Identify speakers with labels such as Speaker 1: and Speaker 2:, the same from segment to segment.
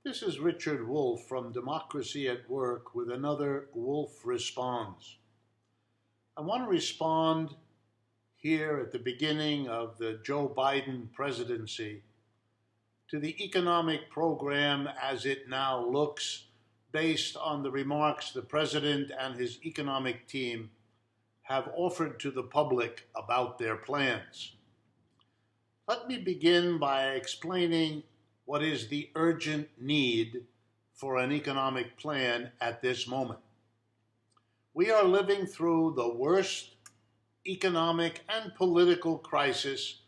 Speaker 1: This is Richard Wolff from Democracy at Work with another Wolff Responds. I want to respond here at the beginning of the Joe Biden presidency to the economic program as it now looks based on the remarks the president and his economic team have offered to the public about their plans. Let me begin by explaining what is the urgent need for an economic plan at this moment. We are living through the worst economic and political crisis,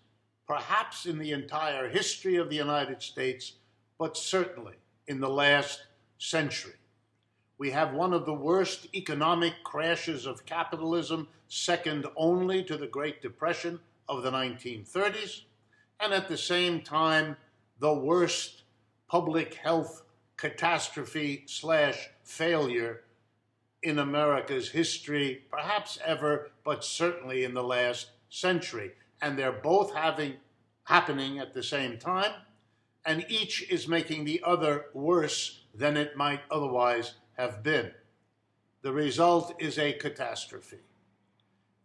Speaker 1: perhaps in the entire history of the United States, but certainly in the last century. We have one of the worst economic crashes of capitalism, second only to the Great Depression of the 1930s, and at the same time, the worst public health catastrophe / failure in America's history, perhaps ever, but certainly in the last century. And they're both happening at the same time, and each is making the other worse than it might otherwise have been. The result is a catastrophe.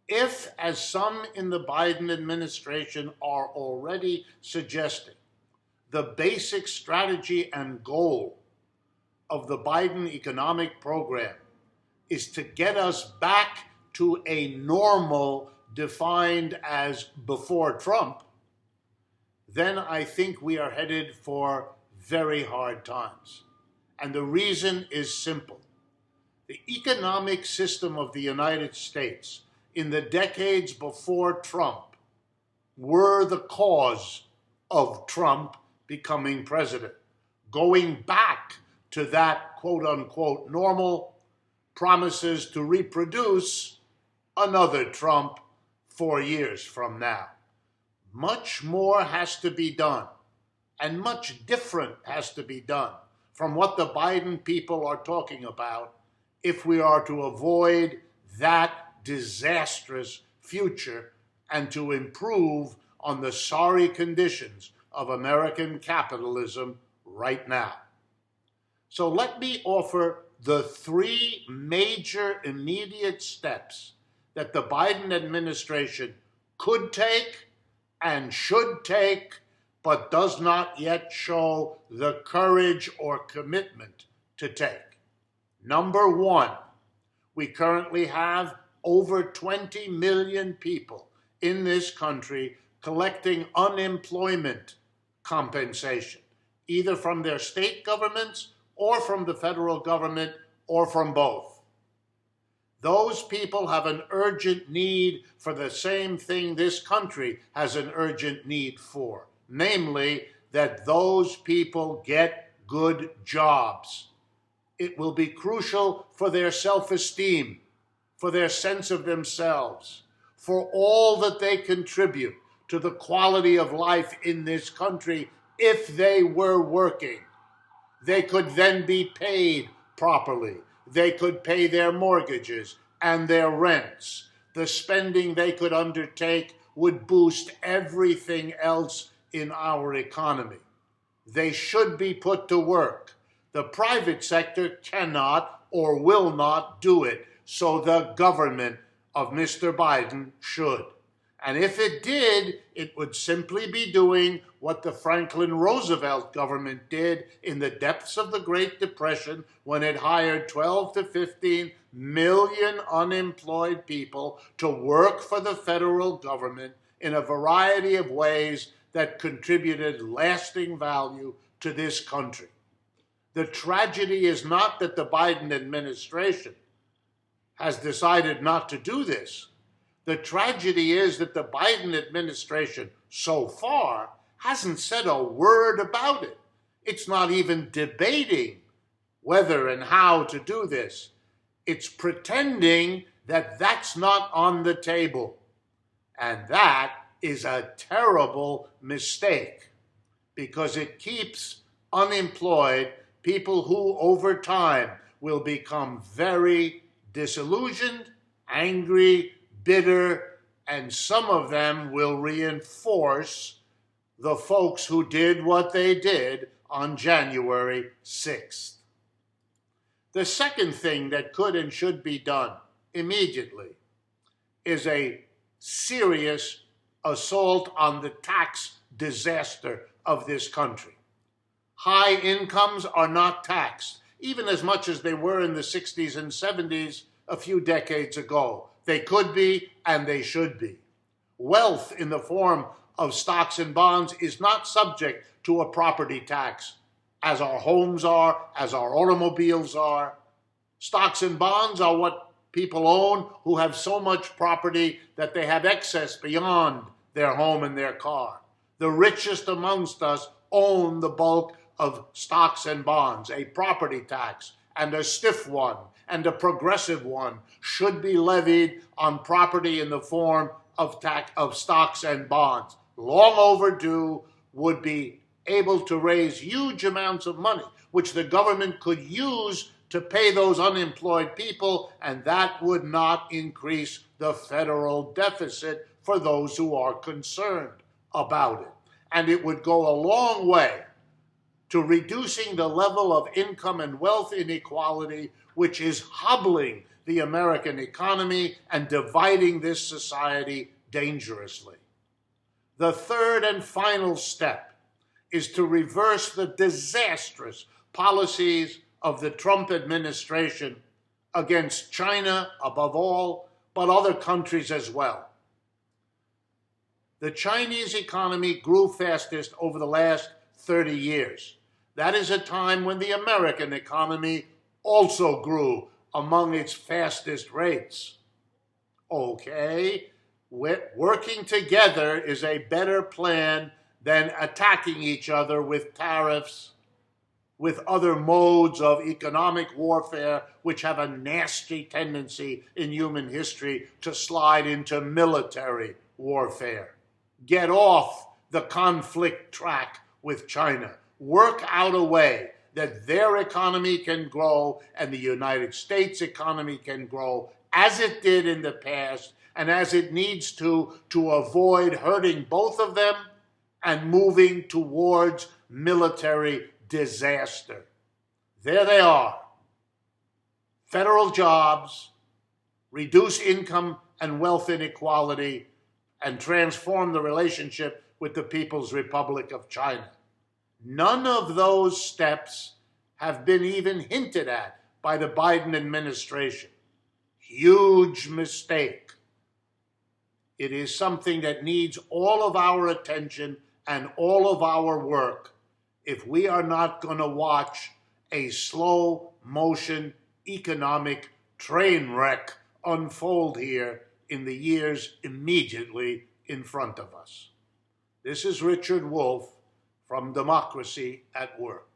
Speaker 1: If, as some in the Biden administration are already suggesting, the basic strategy and goal of the Biden economic program is to get us back to a normal defined as before Trump, then I think we are headed for very hard times. And the reason is simple. The economic system of the United States in the decades before Trump were the cause of Trump becoming president. Going back to that quote-unquote normal promises to reproduce another Trump 4 years from now. Much more has to be done, and much different has to be done from what the Biden people are talking about if we are to avoid that disastrous future and to improve on the sorry conditions of American capitalism right now. So let me offer the 3 major immediate steps that the Biden administration could take and should take, but does not yet show the courage or commitment to take. Number 1, we currently have over 20 million people in this country collecting unemployment compensation, either from their state governments or from the federal government or from both. Those people have an urgent need for the same thing this country has an urgent need for, namely that those people get good jobs. It will be crucial for their self-esteem, for their sense of themselves, for all that they contribute to the quality of life in this country if they were working. They could then be paid properly. They could pay their mortgages and their rents. The spending they could undertake would boost everything else in our economy. They should be put to work. The private sector cannot or will not do it, so the government of Mr. Biden should. And if it did, it would simply be doing what the Franklin Roosevelt government did in the depths of the Great Depression when it hired 12 to 15 million unemployed people to work for the federal government in a variety of ways that contributed lasting value to this country. The tragedy is not that the Biden administration has decided not to do this. The tragedy is that the Biden administration so far hasn't said a word about it. It's not even debating whether and how to do this. It's pretending that that's not on the table. And that is a terrible mistake because it keeps unemployed people who over time will become very disillusioned, angry, bitter, and some of them will reinforce the folks who did what they did on January 6th. The second thing that could and should be done immediately is a serious assault on the tax disaster of this country. High incomes are not taxed, even as much as they were in the 60s and 70s a few decades ago. They could be and they should be. Wealth in the form of stocks and bonds is not subject to a property tax, as our homes are, as our automobiles are. Stocks and bonds are what people own who have so much property that they have excess beyond their home and their car. The richest amongst us own the bulk of stocks and bonds. A property tax, and a stiff one, and a progressive one, should be levied on property in the form of stocks and bonds. Long overdue, would be able to raise huge amounts of money, which the government could use to pay those unemployed people, and that would not increase the federal deficit for those who are concerned about it. And it would go a long way to reducing the level of income and wealth inequality, which is hobbling the American economy and dividing this society dangerously. The third and final step is to reverse the disastrous policies of the Trump administration against China above all, but other countries as well. The Chinese economy grew fastest over the last 30 years. That is a time when the American economy also grew among its fastest rates. Okay, working together is a better plan than attacking each other with tariffs, with other modes of economic warfare, which have a nasty tendency in human history to slide into military warfare. Get off the conflict track with China. Work out a way that their economy can grow and the United States economy can grow as it did in the past and as it needs to avoid hurting both of them and moving towards military disaster. There they are. Federal jobs, reduce income and wealth inequality, and transform the relationship with the People's Republic of China. None of those steps have been even hinted at by the Biden administration. Huge mistake. It is something that needs all of our attention and all of our work if we are not going to watch a slow motion economic train wreck unfold here in the years immediately in front of us. This is Richard Wolff from Democracy at Work.